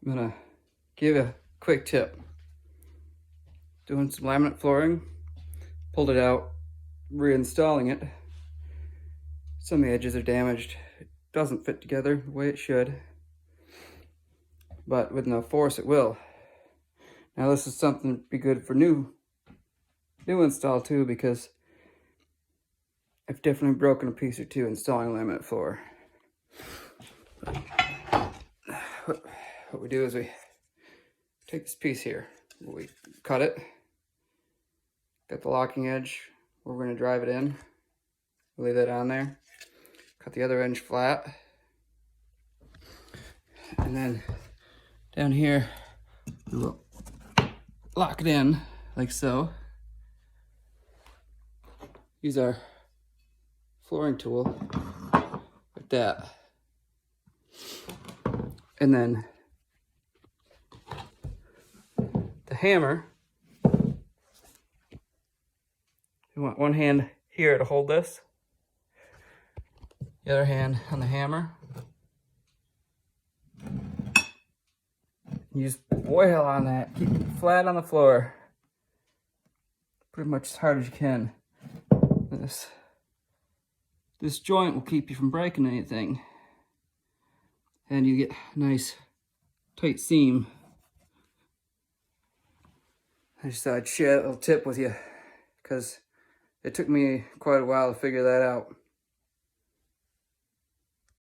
I'm gonna give a quick tip. Doing some laminate flooring, pulled it out, reinstalling it. Some of the edges are damaged. It doesn't fit together the way it should, but with enough force it will. Now this is something that'd be good for new install too, because I've definitely broken a piece or two installing laminate floor. What we do is we take this piece here, we cut it, got the locking edge where we're going to drive it in, we'll leave that on there, cut the other edge flat, and then down here we will lock it in like so. Use our flooring tool like that, and then the hammer, you want one hand here to hold this, the other hand on the hammer. Use oil on that, keep it flat on the floor, pretty much as hard as you can. This joint will keep you from breaking anything, and you get a nice tight seam. I just thought I'd share a little tip with you, because it took me quite a while to figure that out.